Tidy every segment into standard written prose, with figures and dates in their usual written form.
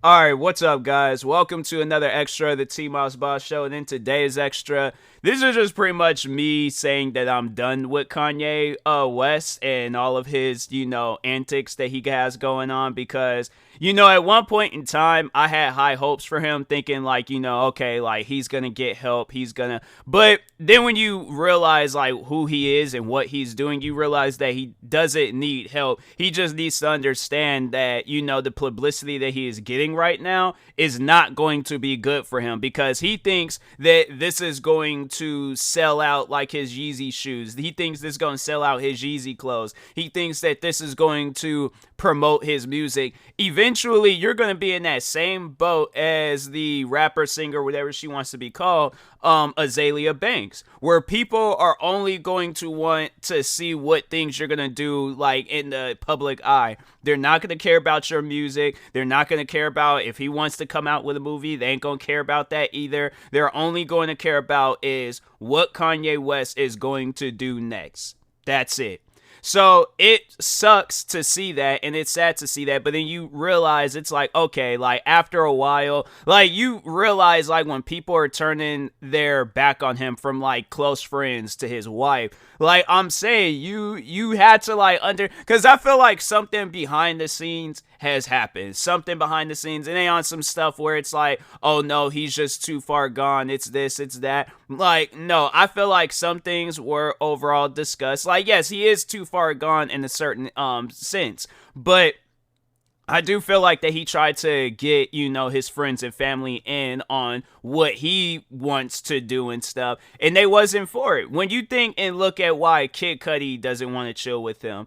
All right, what's up, guys? Welcome to another extra of the TMossBoss show. And in today's extra, this is just pretty much me saying that I'm done with Kanye West and all of his, antics that he has going on. Because, at one point in time, I had high hopes for him, thinking, like, okay, like, he's going to get help. But then when you realize, like, who he is and what he's doing, you realize that he doesn't need help. He just needs to understand that, the publicity that he is getting right now is not going to be good for him because he thinks that this is going to sell out like his Yeezy shoes. He thinks this is going to sell out his Yeezy clothes. He thinks that this is going to promote his music. Eventually, you're going to be in that same boat as the rapper, singer, whatever she wants to be called, Azalea Banks, where people are only going to want to see what things you're going to do, like, in the public eye. They're not going to care about your music. They're not going to care about if he wants to come out with a movie. They ain't going to care about that either. They're only going to care about is what Kanye West is going to do next. That's it. So it sucks to see that, and it's sad to see that, but then you realize it's like, okay, like after a while, like you realize like when people are turning their back on him, from like close friends to his wife, like I'm saying, you had to like because I feel like something behind the scenes has happened. Something behind the scenes. It ain't on some stuff where it's like, oh no, he's just too far gone. It's this, it's that. Like, no, I feel like some things were overall discussed. Like, yes, he is too far gone in a certain sense. But I do feel like that he tried to get, his friends and family in on what he wants to do and stuff, and they wasn't for it. When you think and look at why Kid Cudi doesn't want to chill with him,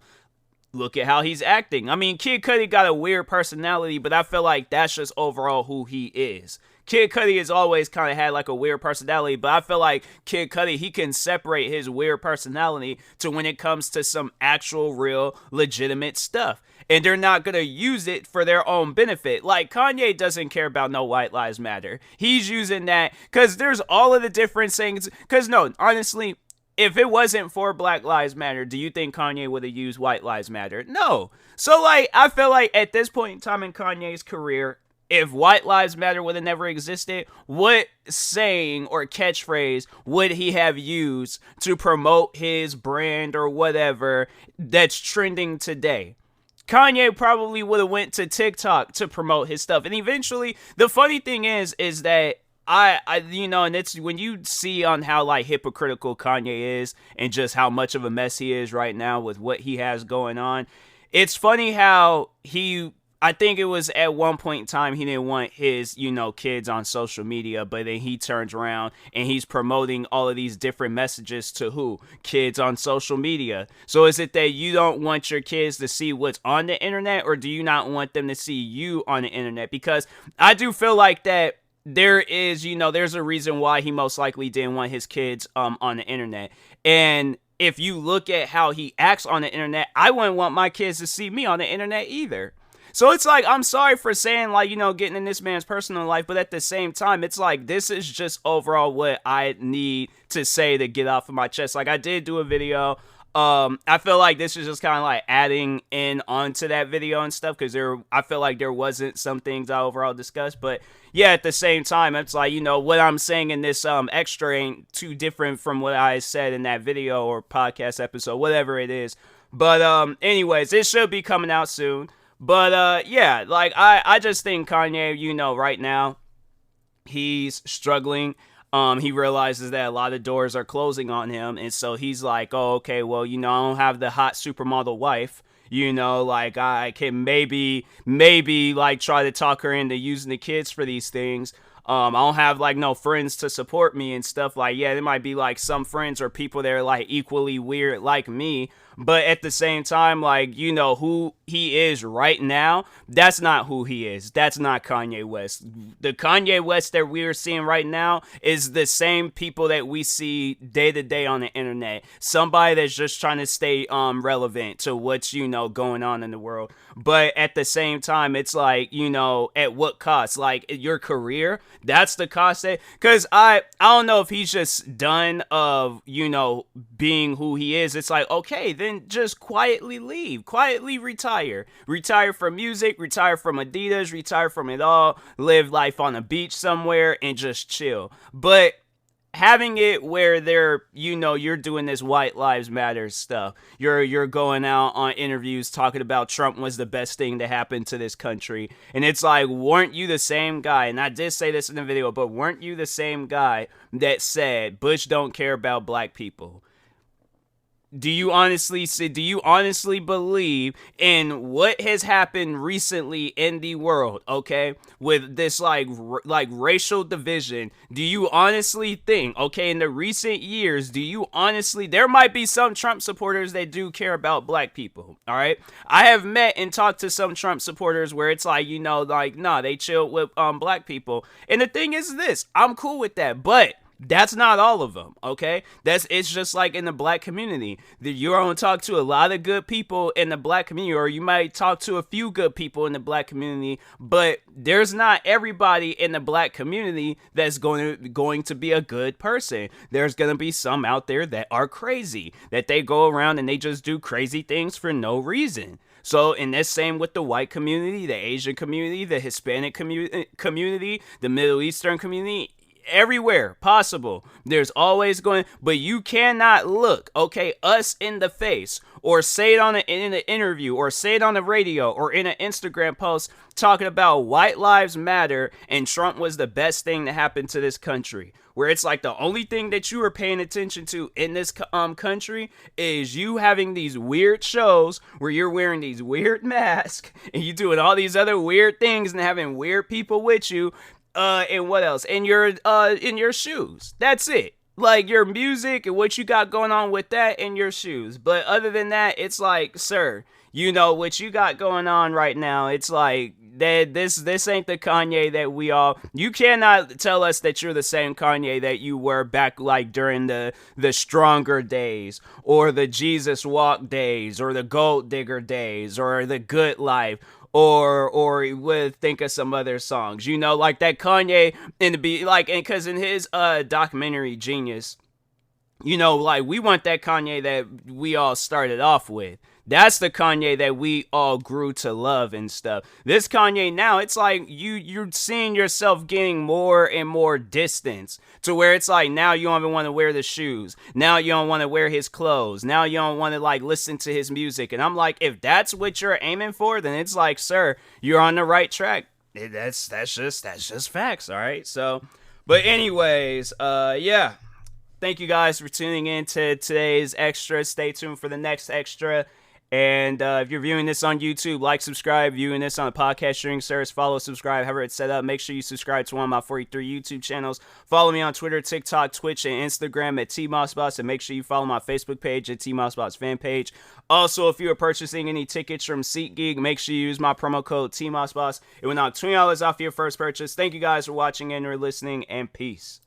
look at how he's acting. I mean, Kid Cudi got a weird personality, but I feel like that's just overall who he is. Kid Cudi has always kind of had like a weird personality, but I feel like Kid Cudi, he can separate his weird personality to when it comes to some actual, real, legitimate stuff. And they're not going to use it for their own benefit. Like, Kanye doesn't care about no White Lives Matter. He's using that because there's all of the different things. Because, no, honestly, if it wasn't for Black Lives Matter, do you think Kanye would have used White Lives Matter? No. So, like, I feel like at this point in time in Kanye's career, if White Lives Matter would have never existed, what saying or catchphrase would he have used to promote his brand or whatever that's trending today? Kanye probably would have went to TikTok to promote his stuff. And eventually, the funny thing is that and it's when you see on how like hypocritical Kanye is and just how much of a mess he is right now with what he has going on. It's funny how I think it was at one point in time he didn't want his, kids on social media, but then he turns around and he's promoting all of these different messages to who? Kids on social media. So is it that you don't want your kids to see what's on the internet, or do you not want them to see you on the internet? Because I do feel like that there is, there's a reason why he most likely didn't want his kids on the internet. And if you look at how he acts on the internet, I wouldn't want my kids to see me on the internet either. So it's like, I'm sorry for saying, like, getting in this man's personal life, but at the same time, it's like, this is just overall what I need to say to get off of my chest. Like, I did do a video. I feel like this is just kind of like adding in onto that video and stuff, because I feel like there wasn't some things I overall discussed, but yeah, at the same time, it's like, what I'm saying in this extra ain't too different from what I said in that video or podcast episode, whatever it is. But anyways, it should be coming out soon. But yeah, like I just think Kanye, right now he's struggling. He realizes that a lot of doors are closing on him, and so he's like, oh, okay, well, I don't have the hot supermodel wife. Like I can maybe like try to talk her into using the kids for these things. I don't have like no friends to support me and stuff. Like, yeah, there might be like some friends or people that are like equally weird like me, but at the same time, like, who he is right now, that's not who he is. That's not Kanye West. The Kanye West that we're seeing right now is the same people that we see day to day on the internet. Somebody that's just trying to stay relevant to what's, going on in the world. But at the same time, it's like, at what cost? Like, your career, that's the cost. Because I don't know if he's just done of, being who he is. It's like, okay, then just quietly leave, quietly retire from music, retire from Adidas, retire from it all, live life on a beach somewhere and just chill. But having it where you're doing this white lives matter stuff, you're going out on interviews talking about Trump was the best thing to happen to this country, and it's like, weren't you the same guy, and I did say this in the video, but weren't you the same guy that said Bush don't care about black people? Do you honestly believe in what has happened recently in the world, okay, with this like racial division? Do you honestly think, okay, in the recent years, there might be some Trump supporters that do care about black people, all right? I have met and talked to some Trump supporters where it's like, nah, they chill with black people. And the thing is this, I'm cool with that, but that's not all of them, okay? It's just like in the black community. You're going to talk to a lot of good people in the black community, or you might talk to a few good people in the black community, but there's not everybody in the black community that's going to be a good person. There's going to be some out there that are crazy, that they go around and they just do crazy things for no reason. So, in this same with the white community, the Asian community, the Hispanic community, the Middle Eastern community, everywhere possible, there's always but you cannot look, okay, us in the face, or say it in an interview, or say it on the radio, or in an Instagram post talking about white lives matter and Trump was the best thing to happen to this country, where it's like the only thing that you are paying attention to in this country is you having these weird shows where you're wearing these weird masks and you doing all these other weird things and having weird people with you. And what else? In your shoes. That's it. Like your music and what you got going on with that in your shoes. But other than that, it's like, sir, what you got going on right now, it's like that this ain't the Kanye that you cannot tell us that you're the same Kanye that you were back like during the stronger days, or the Jesus walk days, or the gold digger days, or the good life, or would think of some other songs, like that Kanye and because in his documentary Genius, like we want that Kanye that we all started off with. That's the Kanye that we all grew to love and stuff. This Kanye now, it's like you're seeing yourself getting more and more distance to where it's like now you don't even want to wear the shoes. Now you don't want to wear his clothes. Now you don't want to like listen to his music. And I'm like, if that's what you're aiming for, then it's like, sir, you're on the right track. That's just facts, all right? So, but anyways, yeah. Thank you guys for tuning in to today's extra. Stay tuned for the next extra. And if you're viewing this on YouTube, like, subscribe. Viewing this on a podcast streaming service, follow, subscribe, however it's set up. Make sure you subscribe to one of my 43 YouTube channels. Follow me on Twitter, TikTok, Twitch, and Instagram at TMossBoss. And make sure you follow my Facebook page at TMossBoss fan page. Also, if you are purchasing any tickets from SeatGeek, make sure you use my promo code TMossBoss. It will knock $20 off your first purchase. Thank you guys for watching and or listening, and peace.